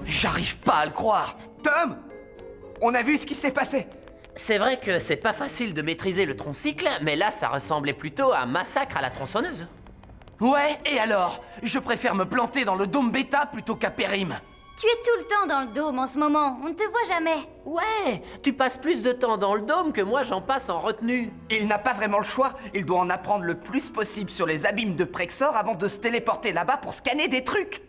J'arrive pas à le croire. Tom! On a vu ce qui s'est passé. C'est vrai que c'est pas facile de maîtriser le troncycle, mais là ça ressemblait plutôt à un massacre à la tronçonneuse. Ouais, et alors? Je préfère me planter dans le dôme bêta plutôt qu'à Périm. Tu es tout le temps dans le dôme en ce moment, on ne te voit jamais. Ouais, tu passes plus de temps dans le dôme que moi j'en passe en retenue. Il n'a pas vraiment le choix. Il doit en apprendre le plus possible sur les abîmes de Prexor avant de se téléporter là-bas pour scanner des trucs.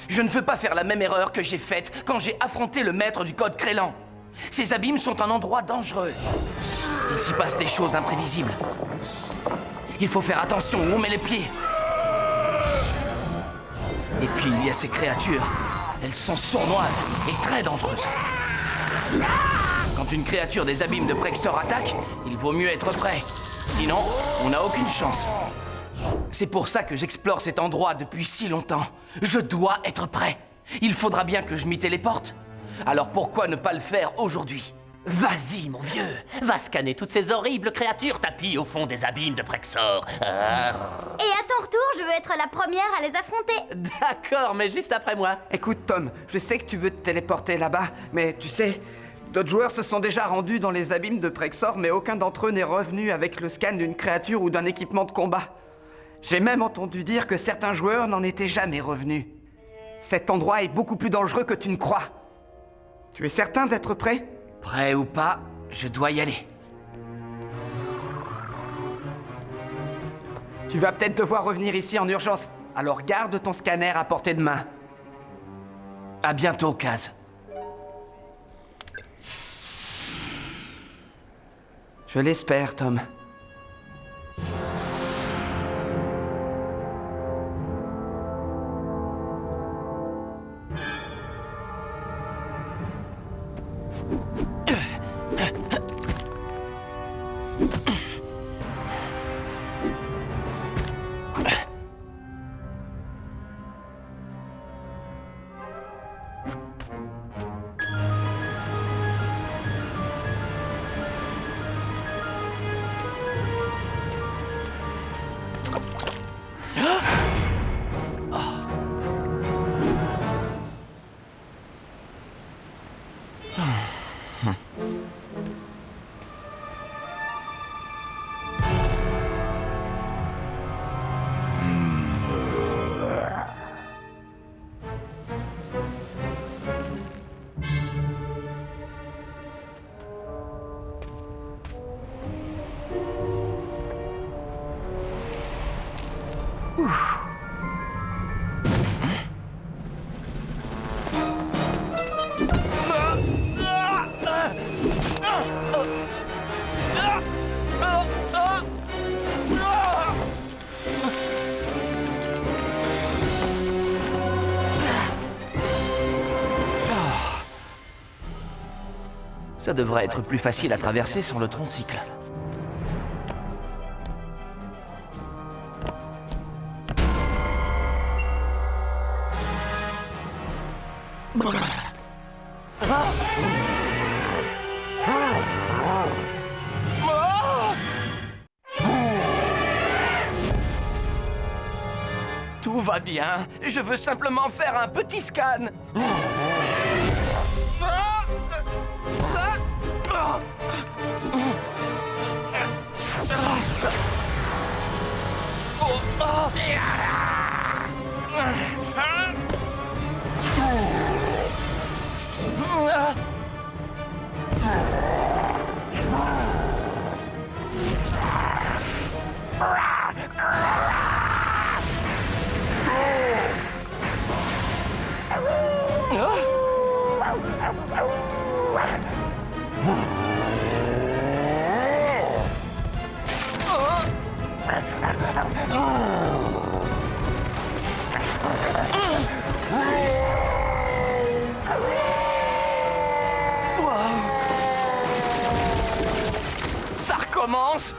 Je ne veux pas faire la même erreur que j'ai faite quand j'ai affronté le maître du code Crélan. Ces abîmes sont un endroit dangereux. Il s'y passe des choses imprévisibles. Il faut faire attention où on met les pieds. Et puis il y a ces créatures. Elles sont sournoises et très dangereuses. Quand une créature des abîmes de Prexor attaque, il vaut mieux être prêt. Sinon, on n'a aucune chance. C'est pour ça que j'explore cet endroit depuis si longtemps. Je dois être prêt. Il faudra bien que je m'y téléporte. Alors pourquoi ne pas le faire aujourd'hui? Vas-y, mon vieux, va scanner toutes ces horribles créatures tapies au fond des abîmes de Prexor. Et à ton retour, je veux être la première à les affronter. D'accord, mais juste après moi. Écoute, Tom, je sais que tu veux te téléporter là-bas, mais tu sais, d'autres joueurs se sont déjà rendus dans les abîmes de Prexor, mais aucun d'entre eux n'est revenu avec le scan d'une créature ou d'un équipement de combat. J'ai même entendu dire que certains joueurs n'en étaient jamais revenus. Cet endroit est beaucoup plus dangereux que tu ne crois. Tu es certain d'être prêt? Prêt ou pas, je dois y aller. Tu vas peut-être devoir revenir ici en urgence, alors garde ton scanner à portée de main. À bientôt, Kaz. Je l'espère, Tom. Ça devrait être plus facile à traverser sans le tronc-cycle. Tout va bien. Je veux simplement faire un petit scan. Ça recommence.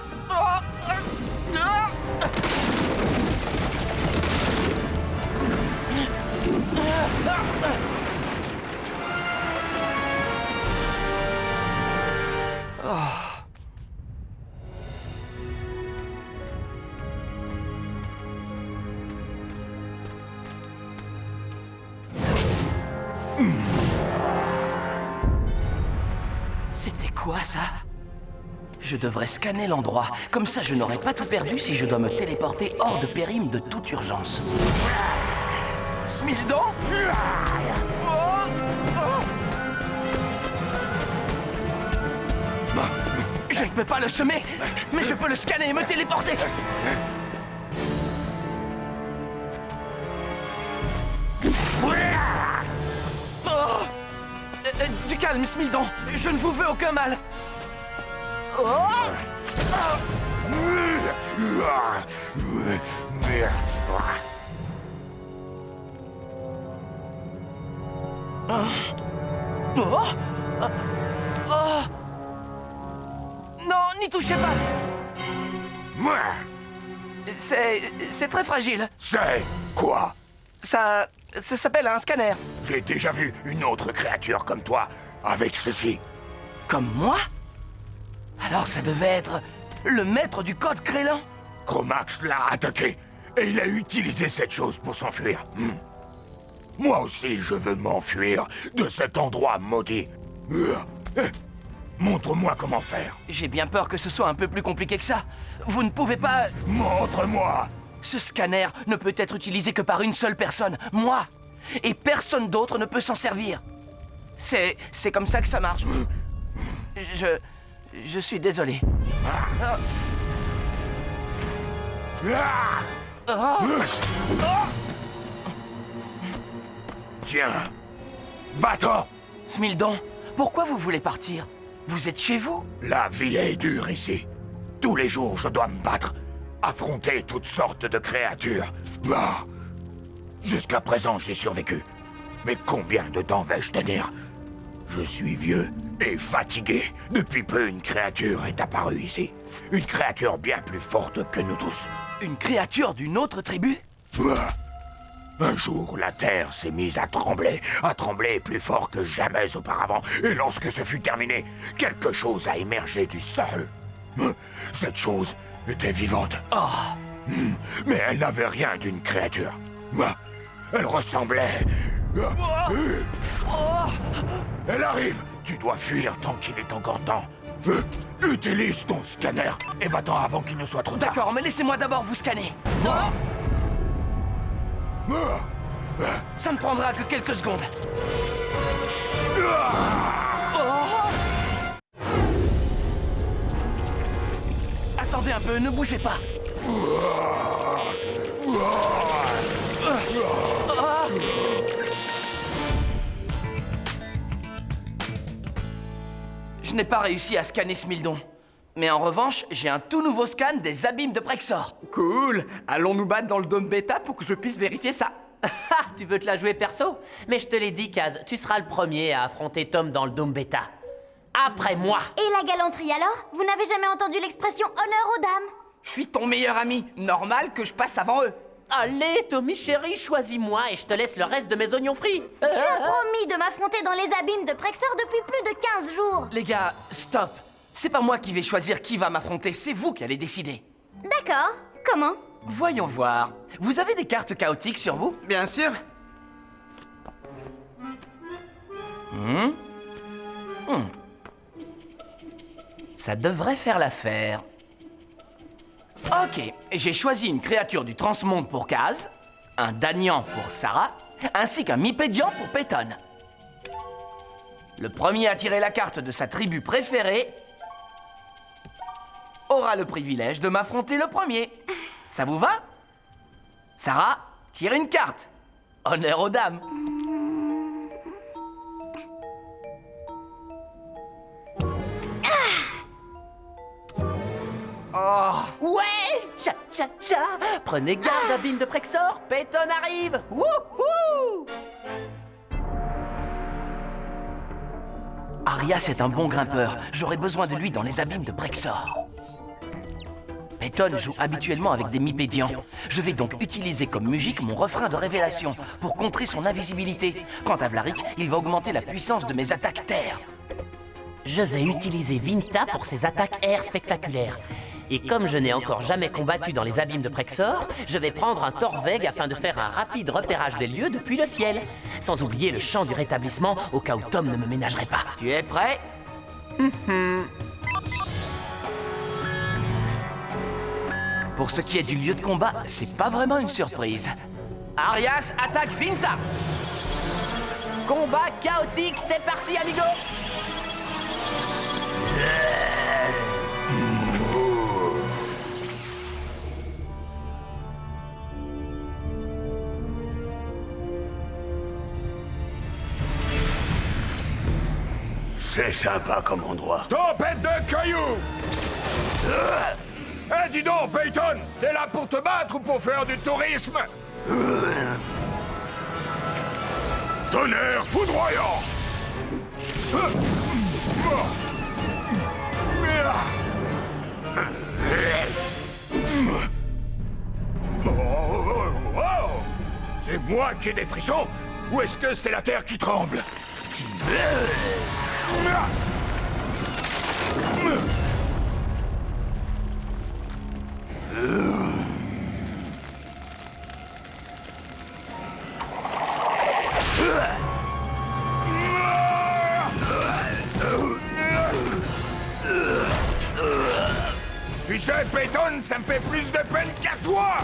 C'était quoi ça? Je devrais scanner l'endroit. Comme ça, je n'aurai pas tout perdu si je dois me téléporter hors de périm de toute urgence. Smildon? Je ne peux pas le semer, mais je peux le scanner et me téléporter. Du calme, Smildon. Je ne vous veux aucun mal. Non, n'y touchez pas. C'est très fragile. C'est quoi? Ça s'appelle un scanner. J'ai déjà vu une autre créature comme toi avec ceci. Comme moi? Alors ça devait être le maître du code Crélan. Chromax l'a attaqué et il a utilisé cette chose pour s'enfuir. Moi aussi, je veux m'enfuir de cet endroit maudit. Montre-moi comment faire. J'ai bien peur que ce soit un peu plus compliqué que ça. Vous ne pouvez pas... Montre-moi. Ce scanner ne peut être utilisé que par une seule personne, moi. Et personne d'autre ne peut s'en servir. C'est comme ça que ça marche. Je suis désolé. Tiens, va-t'en. Smildon, pourquoi vous voulez partir? Vous êtes chez vous? La vie est dure ici. Tous les jours, je dois me battre, affronter toutes sortes de créatures. Jusqu'à présent, j'ai survécu. Mais combien de temps vais-je tenir? Je suis vieux et fatigué. Depuis peu, une créature est apparue ici. Une créature bien plus forte que nous tous. Une créature d'une autre tribu? Un jour, la terre s'est mise à trembler plus fort que jamais auparavant. Et lorsque ce fut terminé, quelque chose a émergé du sol. Cette chose était vivante. Mais elle n'avait rien d'une créature. Elle ressemblait... Elle arrive. Tu dois fuir tant qu'il est encore temps. Utilise ton scanner et va-t'en avant qu'il ne soit trop tard. D'accord, mais laissez-moi d'abord vous scanner. Ça ne prendra que quelques secondes. Attendez un peu, ne bougez pas. Je n'ai pas réussi à scanner Smildon. Mais en revanche, j'ai un tout nouveau scan des abîmes de Prexor. Cool. Allons nous battre dans le dôme bêta pour que je puisse vérifier ça. Ah, tu veux te la jouer perso? Mais je te l'ai dit, Kaz, tu seras le premier à affronter Tom dans le Dôme Bêta. Après moi! Et la galanterie alors? Vous n'avez jamais entendu l'expression honneur aux dames? Je suis ton meilleur ami. Normal que je passe avant eux. Allez, Tommy chéri, choisis-moi et je te laisse le reste de mes oignons frits. Tu as promis de m'affronter dans les abîmes de Prexor depuis plus de 15 jours. Les gars, stop. C'est pas moi qui vais choisir qui va m'affronter, c'est vous qui allez décider. D'accord. Comment? Voyons voir. Vous avez des cartes chaotiques sur vous? Bien sûr. Ça devrait faire l'affaire. Ok, j'ai choisi une créature du transmonde pour Kaz, un Danian pour Sarah, ainsi qu'un Mipédian pour Peyton. Le premier à tirer la carte de sa tribu préférée aura le privilège de m'affronter le premier. Ça vous va? Sarah, tire une carte. Honneur aux dames. Ouais! Tcha tcha tcha! Prenez garde, abîme de Prexor, Peyton arrive! Wouhou! Arias est un bon grimpeur. J'aurais besoin de lui dans les abîmes de Prexor. Peyton joue habituellement avec des Mipédians. Je vais donc utiliser comme musique mon refrain de révélation pour contrer son invisibilité. Quant à Vlarik, il va augmenter la puissance de mes attaques terre. Je vais utiliser Vinta pour ses attaques air spectaculaires. Et comme je n'ai encore jamais combattu dans les abîmes de Prexor, je vais prendre un Torveg afin de faire un rapide repérage des lieux depuis le ciel. Sans oublier le chant du rétablissement au cas où Tom ne me ménagerait pas. Tu es prêt? Pour ce qui est du lieu de combat, c'est pas vraiment une surprise. Arias attaque Vinta! Combat chaotique, c'est parti, amigo! C'est sympa comme endroit. Tempête de cailloux! Eh, dis donc, Peyton! T'es là pour te battre ou pour faire du tourisme? Tonnerre foudroyant! Oh, c'est moi qui ai des frissons? Ou est-ce que c'est la terre qui tremble? Tu sais, Peyton, ça me fait plus de peine qu'à toi!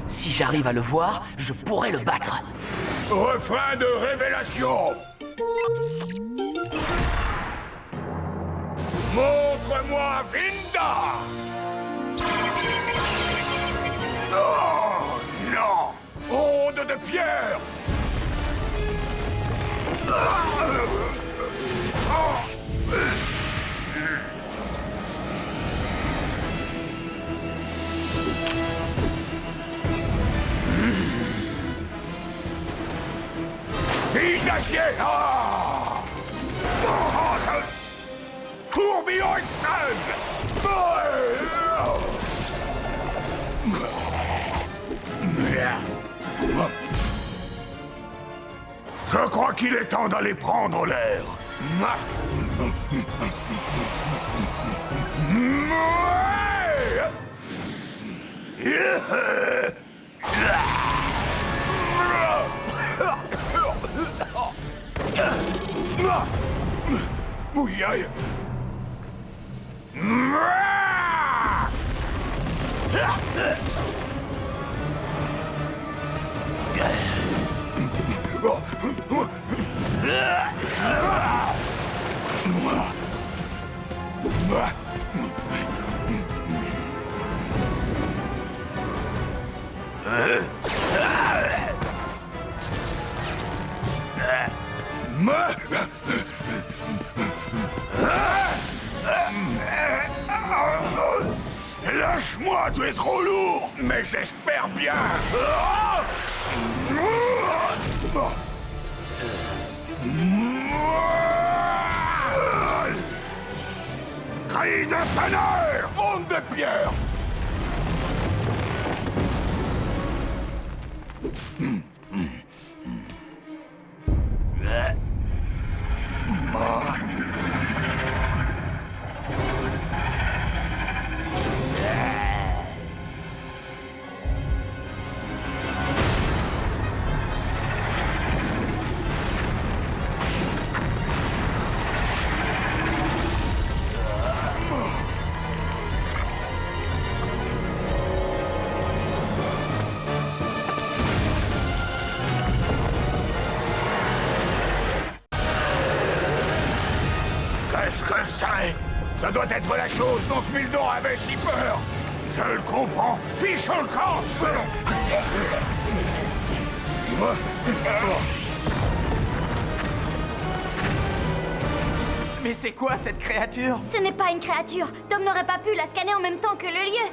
Si j'arrive à le voir, je pourrais le battre. Refrain de révélation! Montre-moi Vinta! Oh non! Onde de pierre! Fille d'acier! Ah! Oh, ça... Tourbillon extrême! Je crois qu'il est temps d'aller prendre l'air. Ouille, aïe. Lâche-moi, tu es trop lourd, mais j'espère bien. Cri de tonnerre, onde de pierre. Qu'est-ce que c'est? Ça doit être la chose dont Smildon avait si peur. Je le comprends. Fichons le camp. Mais c'est quoi cette créature? Ce n'est pas une créature. Tom n'aurait pas pu la scanner en même temps que le lieu.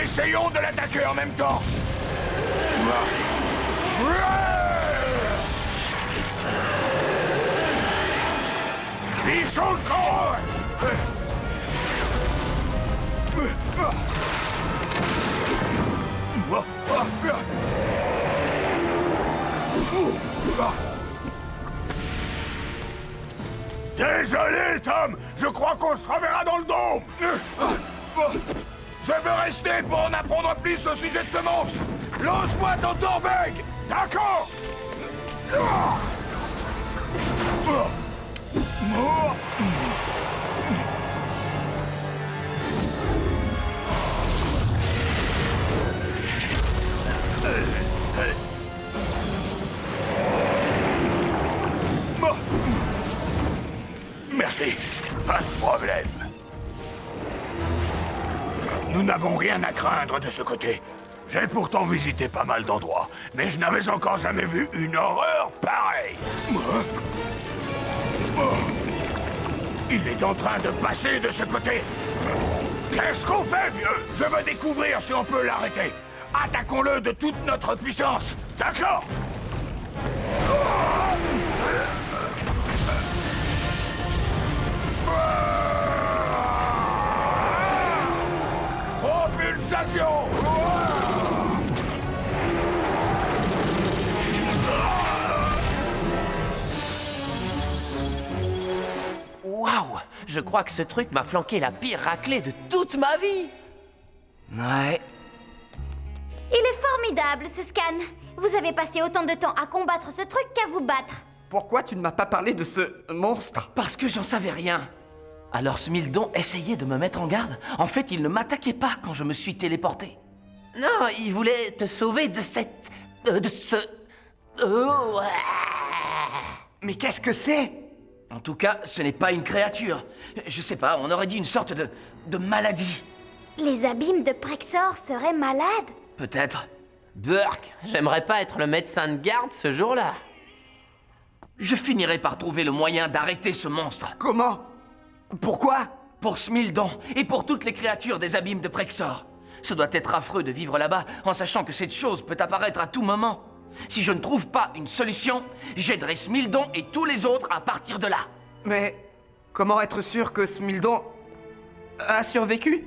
Essayons de l'attaquer en même temps. Fichons le camp. Désolé, Tom. Je crois qu'on se reverra dans le dôme. Je veux rester pour en apprendre plus au sujet de ce monstre. Lance-moi ton Torveg. D'accord. Merci. Pas de problème. Nous n'avons rien à craindre de ce côté. J'ai pourtant visité pas mal d'endroits, mais je n'avais encore jamais vu une horreur pareille. Il est en train de passer de ce côté. Qu'est-ce qu'on fait, vieux? Je veux découvrir si on peut l'arrêter. Attaquons-le de toute notre puissance. D'accord? Propulsation! Waouh! Je crois que ce truc m'a flanqué la pire raclée de toute ma vie! Ouais. Il est formidable, ce scan. Vous avez passé autant de temps à combattre ce truc qu'à vous battre. Pourquoi tu ne m'as pas parlé de ce monstre? Parce que j'en savais rien. Alors Smildon essayait de me mettre en garde. En fait, il ne m'attaquait pas quand je me suis téléporté. Non, il voulait te sauver de cette... de ce... Mais qu'est-ce que c'est? En tout cas, ce n'est pas une créature. Je sais pas, on aurait dit une sorte de maladie. Les abîmes de Prexor seraient malades? Peut-être. Burke, j'aimerais pas être le médecin de garde ce jour-là. Je finirai par trouver le moyen d'arrêter ce monstre. Comment? Pourquoi? Pour Smildon et pour toutes les créatures des abîmes de Prexor. Ce doit être affreux de vivre là-bas en sachant que cette chose peut apparaître à tout moment. Si je ne trouve pas une solution, j'aiderai Smildon et tous les autres à partir de là. Mais comment être sûr que Smildon a survécu?